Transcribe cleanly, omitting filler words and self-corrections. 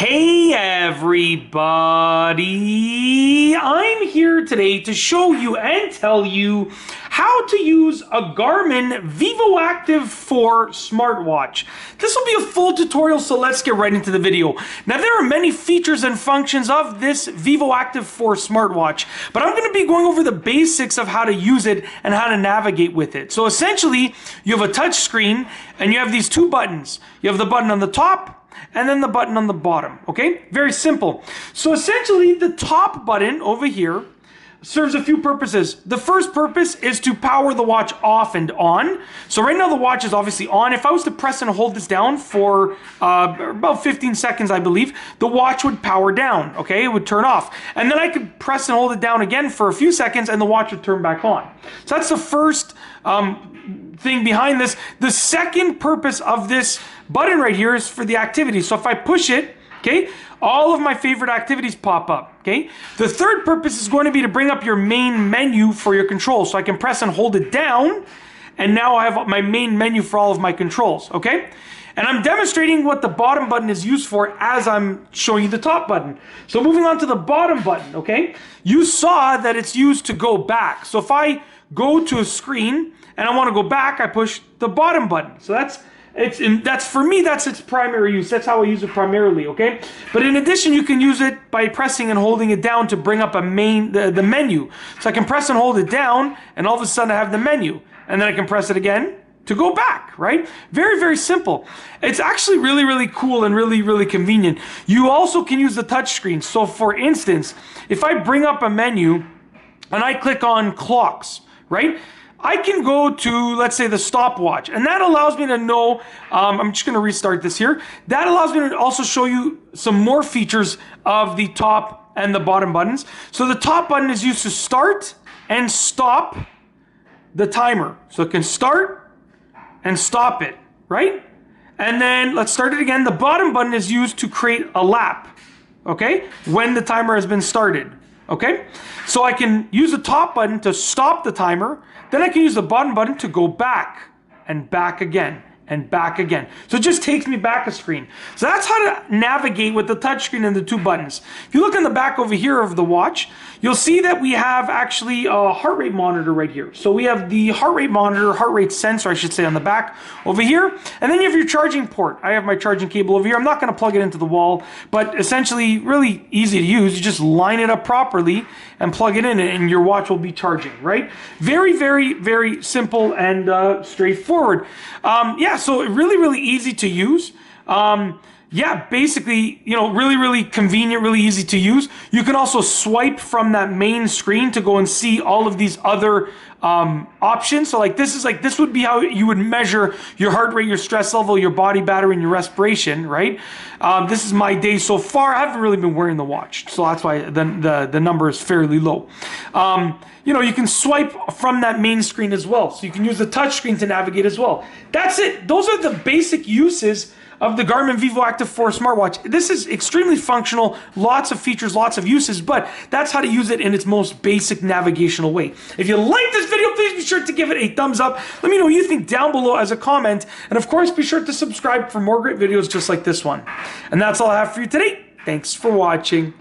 Hey everybody, I'm here today to show you and tell you how to use a Garmin Vivoactive 4 smartwatch. This will be a full tutorial, so let's get right into the video. Now there are many features and functions of this Vivoactive 4 smartwatch, but I'm going to be going over the basics of how to use it and how to navigate with it. So essentially, you have a touch screen and you have these two buttons. You have the button on the top and then the button on the bottom, okay? Very simple. So essentially, the top button over here serves a few purposes. The first purpose is to power the watch off and on. So right now the watch is obviously on. If I was to press and hold this down for about 15 seconds, I believe, the watch would power down, okay? It would turn off. And then I could press and hold it down again for a few seconds and the watch would turn back on. So that's the first thing behind this. The second purpose of this button right here is for the activity. So if I push it, okay, all of my favorite activities pop up, okay? The third purpose is going to be to bring up your main menu for your controls. So I can press and hold it down, and now I have my main menu for all of my controls, okay? And I'm demonstrating what the bottom button is used for as I'm showing you the top button. So moving on to the bottom button, okay? You saw that it's used to go back. So if I go to a screen and I want to go back, I push the bottom button. So that's for me, that's its primary use. That's how I use it primarily, okay? But in addition, you can use it by pressing and holding it down to bring up the menu. So I can press and hold it down, and all of a sudden I have the menu. And then I can press it again to go back, right? Very, very simple. It's actually really, really cool and really, really convenient. You also can use the touch screen. So for instance, if I bring up a menu and I click on clocks, right? I can go to, let's say, the stopwatch, and that allows me to know, I'm just going to restart this here. That allows me to also show you some more features of the top and the bottom buttons. So the top button is used to start and stop the timer. So it can start and stop it, right? And then let's start it again. The bottom button is used to create a lap, okay? When the timer has been started. Okay, so I can use the top button to stop the timer, then I can use the bottom button to go back and back again and back again. So it just takes me back a screen. So that's how to navigate with the touchscreen and the two buttons. If you look in the back over here of the watch, you'll see that we have actually a heart rate monitor right here. So we have the heart rate monitor, heart rate sensor, I should say, on the back over here. And then you have your charging port. I have my charging cable over here. I'm not going to plug it into the wall, but essentially really easy to use. You just line it up properly and plug it in and your watch will be charging, right? Very, very, very simple and straightforward. Yeah, so really, really easy to use. Yeah, basically, you know, really, really convenient, really easy to use. You can also swipe from that main screen to go and see all of these other options. So like this would be how you would measure your heart rate, your stress level, your body battery, and your respiration, right? This is my day so far. I haven't really been wearing the watch, so that's why the number is fairly low. You know, you can swipe from that main screen as well. So you can use the touch screen to navigate as well. That's it. Those are the basic uses of the Garmin Vivoactive 4 smartwatch. This is extremely functional, lots of features, lots of uses, but that's how to use it in its most basic navigational way. If you like this video, please be sure to give it a thumbs up. Let me know what you think down below as a comment. And of course, be sure to subscribe for more great videos just like this one. And that's all I have for you today. Thanks for watching.